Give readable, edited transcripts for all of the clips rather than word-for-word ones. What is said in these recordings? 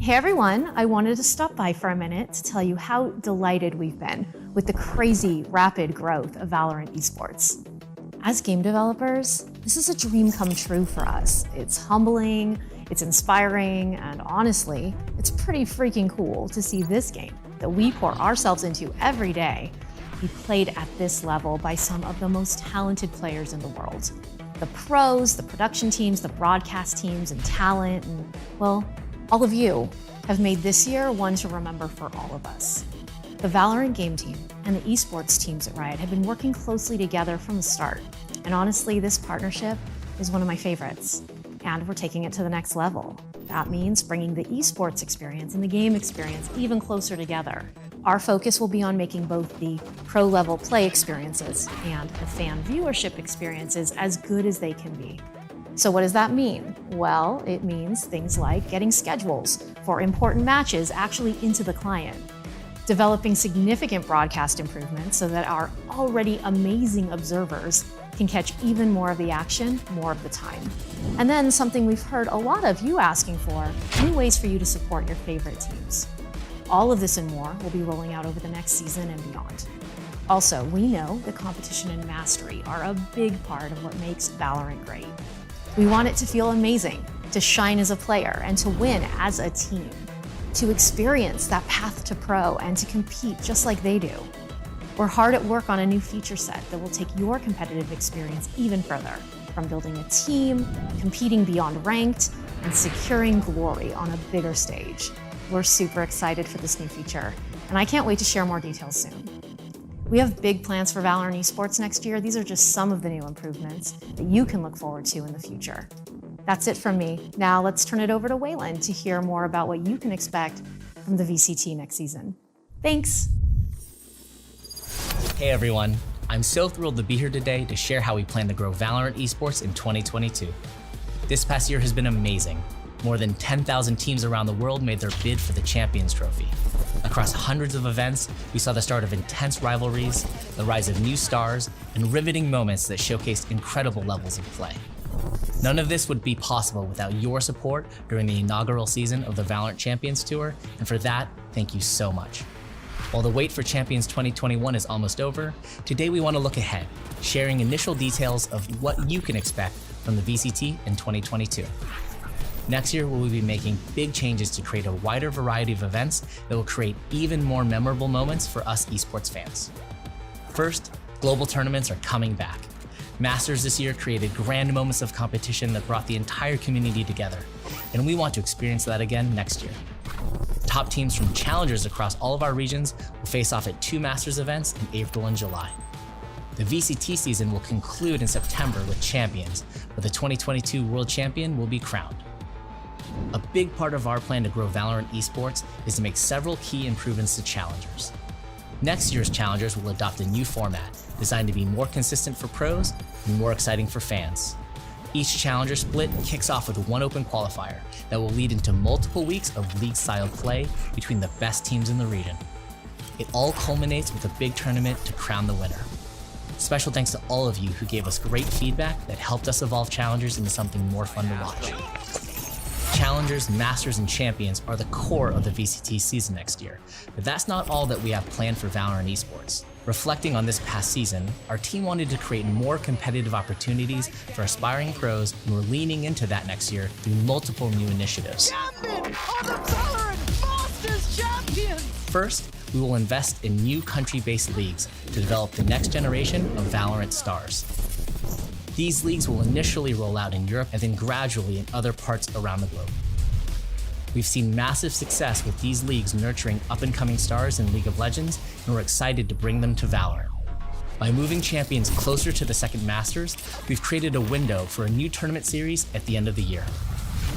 Hey everyone, I wanted to stop by for a minute to tell you how delighted we've been with the crazy, rapid growth of Valorant esports. As game developers, this is a dream come true for us. It's humbling, it's inspiring, and honestly, it's pretty freaking cool to see this game that we pour ourselves into every day be played at this level by some of the most talented players in the world. The pros, the production teams, the broadcast teams, and talent, and well, all of you have made this year one to remember for all of us. The Valorant game team and the esports teams at Riot have been working closely together from the start. And honestly, this partnership is one of my favorites. And we're taking it to the next level. That means bringing the esports experience and the game experience even closer together. Our focus will be on making both the pro-level play experiences and the fan viewership experiences as good as they can be. So what does that mean? Well, it means things like getting schedules for important matches actually into the client, developing significant broadcast improvements so that our already amazing observers can catch even more of the action, more of the time. And then something we've heard a lot of you asking for, new ways for you to support your favorite teams. All of this and more will be rolling out over the next season and beyond. Also, we know that competition and mastery are a big part of what makes Valorant great. We want it to feel amazing, to shine as a player, and to win as a team, to experience that path to pro and to compete just like they do. We're hard at work on a new feature set that will take your competitive experience even further, from building a team, competing beyond ranked, and securing glory on a bigger stage. We're super excited for this new feature, and I can't wait to share more details soon. We have big plans for Valorant esports next year. These are just some of the new improvements that you can look forward to in the future. That's it from me. Now let's turn it over to Whalen to hear more about what you can expect from the VCT next season. Thanks. Hey everyone, I'm so thrilled to be here today to share how we plan to grow Valorant esports in 2022. This past year has been amazing. More than 10,000 teams around the world made their bid for the Champions Trophy. Across hundreds of events, we saw the start of intense rivalries, the rise of new stars, and riveting moments that showcased incredible levels of play. None of this would be possible without your support during the inaugural season of the Valorant Champions Tour, and for that, thank you so much. While the wait for Champions 2021 is almost over, today we want to look ahead, sharing initial details of what you can expect from the VCT in 2022. Next year, we'll be making big changes to create a wider variety of events that will create even more memorable moments for us esports fans. First, global tournaments are coming back. Masters this year created grand moments of competition that brought the entire community together, and we want to experience that again next year. Top teams from challengers across all of our regions will face off at 2 Masters events in April and July. The VCT season will conclude in September with champions, where the 2022 World Champion will be crowned. A big part of our plan to grow Valorant esports is to make several key improvements to challengers. Next year's challengers will adopt a new format designed to be more consistent for pros and more exciting for fans. Each challenger split kicks off with one open qualifier that will lead into multiple weeks of league-style play between the best teams in the region. It all culminates with a big tournament to crown the winner. Special thanks to all of you who gave us great feedback that helped us evolve challengers into something more fun to watch. Challengers, Masters, and Champions are the core of the VCT season next year, but that's not all that we have planned for Valorant esports. Reflecting on this past season, our team wanted to create more competitive opportunities for aspiring pros, and we're leaning into that next year through multiple new initiatives. First, we will invest in new country-based leagues to develop the next generation of Valorant stars. These leagues will initially roll out in Europe and then gradually in other parts around the globe. We've seen massive success with these leagues nurturing up-and-coming stars in League of Legends, and we're excited to bring them to Valorant. By moving champions closer to the second Masters, we've created a window for a new tournament series at the end of the year.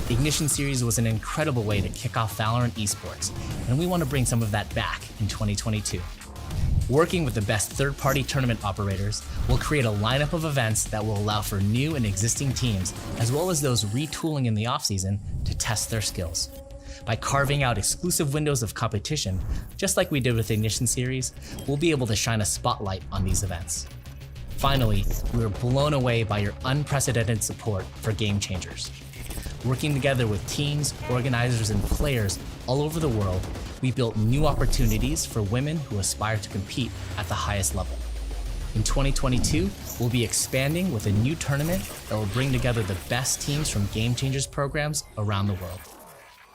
The Ignition series was an incredible way to kick off Valorant esports, and we want to bring some of that back in 2022. Working with the best third-party tournament operators, we'll create a lineup of events that will allow for new and existing teams, as well as those retooling in the offseason, to test their skills. By carving out exclusive windows of competition, just like we did with the Ignition series, we'll be able to shine a spotlight on these events. Finally, we were blown away by your unprecedented support for Game Changers. Working together with teams, organizers, and players all over the world, we built new opportunities for women who aspire to compete at the highest level. In 2022, we'll be expanding with a new tournament that will bring together the best teams from Game Changers programs around the world.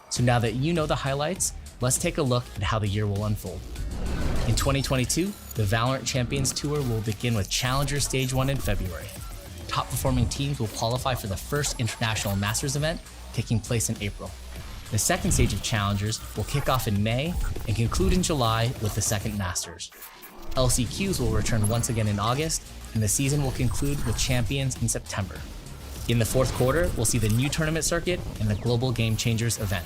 So now that you know the highlights, let's take a look at how the year will unfold. In 2022, the VALORANT Champions Tour will begin with Challenger Stage 1 in February. Top performing teams will qualify for the first International Masters event, taking place in April. The second stage of Challengers will kick off in May and conclude in July with the second Masters. LCQs will return once again in August, and the season will conclude with Champions in September. In the fourth quarter, we'll see the new tournament circuit and the Global Game Changers event.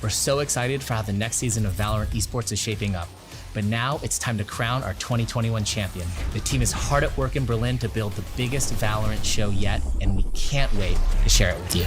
We're so excited for how the next season of VALORANT Esports is shaping up. But now it's time to crown our 2021 champion. The team is hard at work in Berlin to build the biggest VALORANT show yet, and we can't wait to share it with you.